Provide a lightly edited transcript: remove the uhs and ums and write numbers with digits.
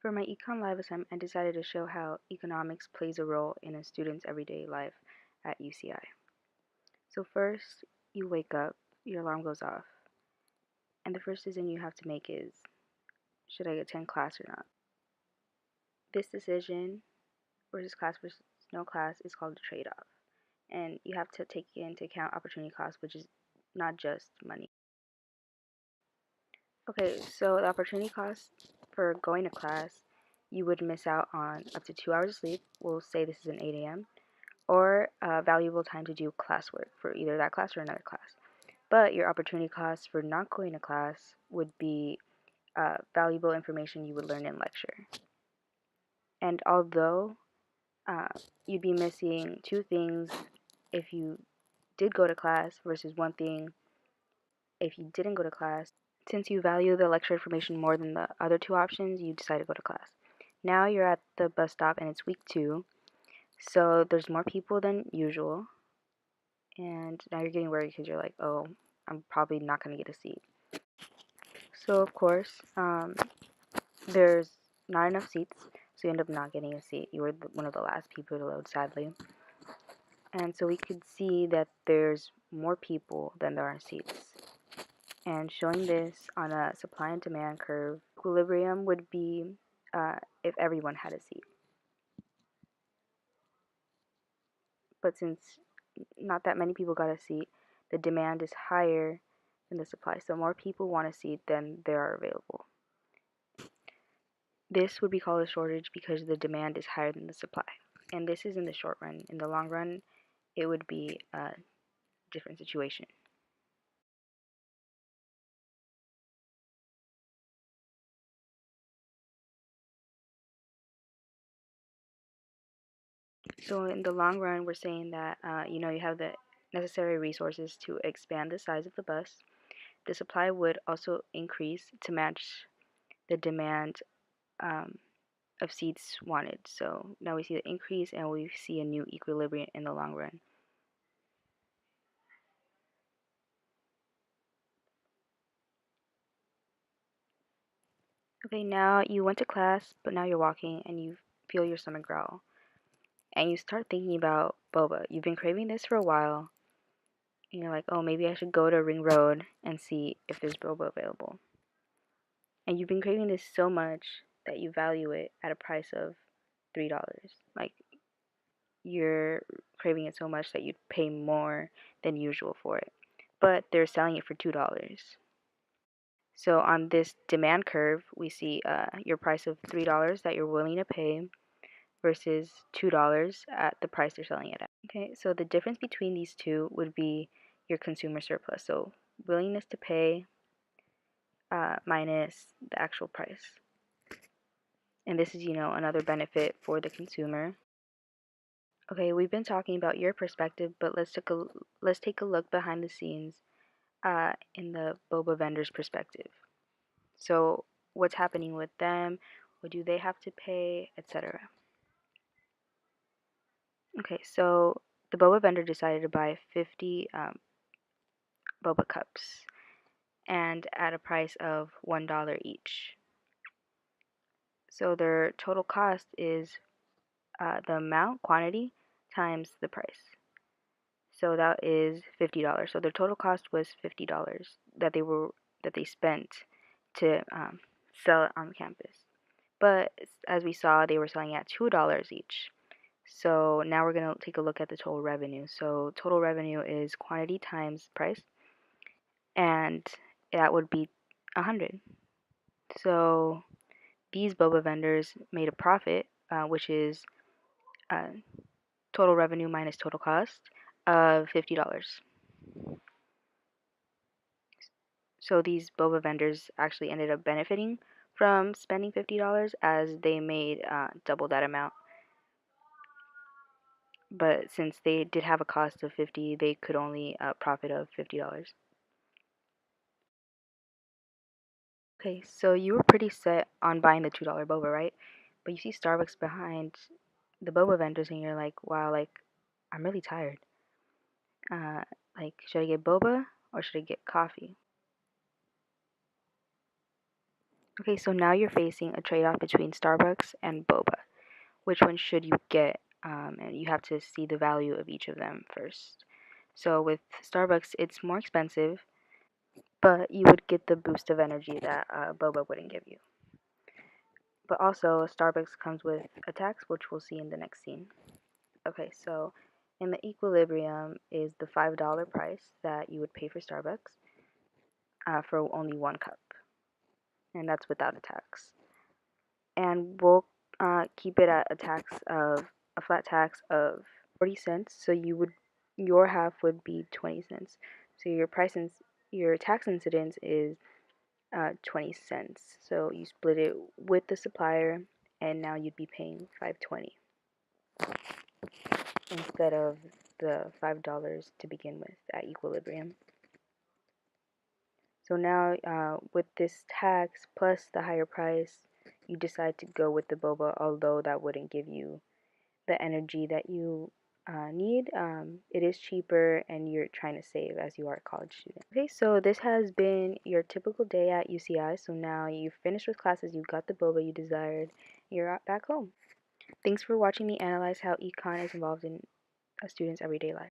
For my Econ Live assignment, I decided to show how economics plays a role in a student's everyday life at UCI. So first, you wake up, your alarm goes off, and the first decision you have to make is, should I attend class or not? This decision, versus no class, is called a trade-off, and you have to take into account opportunity cost, which is not just money. Okay, so the opportunity cost for going to class, you would miss out on up to 2 hours of sleep. We'll say this is an 8 a.m. or valuable time to do classwork for either that class or another class. But your opportunity cost for not going to class would be valuable information you would learn in lecture. And although uh, you'd be missing two things if you did go to class versus one thing if you didn't go to class, since you value the lecture information more than the other two options, you decide to go to class. Now you're at the bus stop and it's week 2, so there's more people than usual. And now you're getting worried because you're like, oh, I'm probably not going to get a seat. So, of course, there's not enough seats, so you end up not getting a seat. You were one of the last people to load, sadly. And so we could see that there's more people than there are seats. And showing this on a supply and demand curve, equilibrium would be if everyone had a seat. But since not that many people got a seat, the demand is higher than the supply. So more people want a seat than there are available. This would be called a shortage because the demand is higher than the supply. And this is in the short run. In the long run, it would be a different situation. So in the long run, we're saying that you have the necessary resources to expand the size of the bus. The supply would also increase to match the demand of seats wanted. So now we see the increase and we see a new equilibrium in the long run. Okay, now you went to class, but now you're walking and you feel your stomach growl. And you start thinking about boba. You've been craving this for a while. And you're like, oh, maybe I should go to Ring Road and see if there's boba available. And you've been craving this so much that you value it at a price of $3. Like, you're craving it so much that you'd pay more than usual for it. But they're selling it for $2. So on this demand curve, we see your price of $3 that you're willing to pay versus $2 at the price they're selling it at. Okay, so the difference between these two would be your consumer surplus. So willingness to pay minus the actual price. And this is, another benefit for the consumer. Okay, we've been talking about your perspective, but let's take a look behind the scenes in the boba vendor's perspective. So what's happening with them? What do they have to pay, etc. Okay, so the boba vendor decided to buy 50 boba cups and at a price of $1 each. So their total cost is the amount, quantity, times the price. So that is $50. So their total cost was $50 that they spent to sell it on campus. But as we saw, they were selling at $2 each. So now we're going to take a look at the total revenue. So total revenue is quantity times price, and that would be 100. So these boba vendors made a profit, which is uh, total revenue minus total cost of $50. So these boba vendors actually ended up benefiting from spending $50 as they made double that amount. But since they did have a cost of 50, they could only profit of $50. Okay, so you were pretty set on buying the $2 boba, right? But you see Starbucks behind the boba vendors and you're like, wow, like, I'm really tired. Like, should I get boba or should I get coffee? Okay, so now you're facing a trade-off between Starbucks and boba. Which one should you get? And you have to see the value of each of them first. So with Starbucks, it's more expensive, but you would get the boost of energy that boba wouldn't give you. But also, Starbucks comes with a tax, which we'll see in the next scene. Okay, so in the equilibrium is the $5 price that you would pay for Starbucks for only 1 cup, and that's without a tax. And we'll keep it at a flat tax of 40 cents. So your half would be 20 cents. So your tax incidence is 20 cents. So you split it with the supplier, and now you'd be paying 5.20 instead of the $5 to begin with at equilibrium. So now with this tax plus the higher price, you decide to go with the boba, although that wouldn't give you the energy that you need. It is cheaper and you're trying to save as you are a college student. Okay, so this has been your typical day at UCI. So now you've finished with classes, you got the boba you desired, you're back home. Thanks for watching me analyze how econ is involved in a student's everyday life.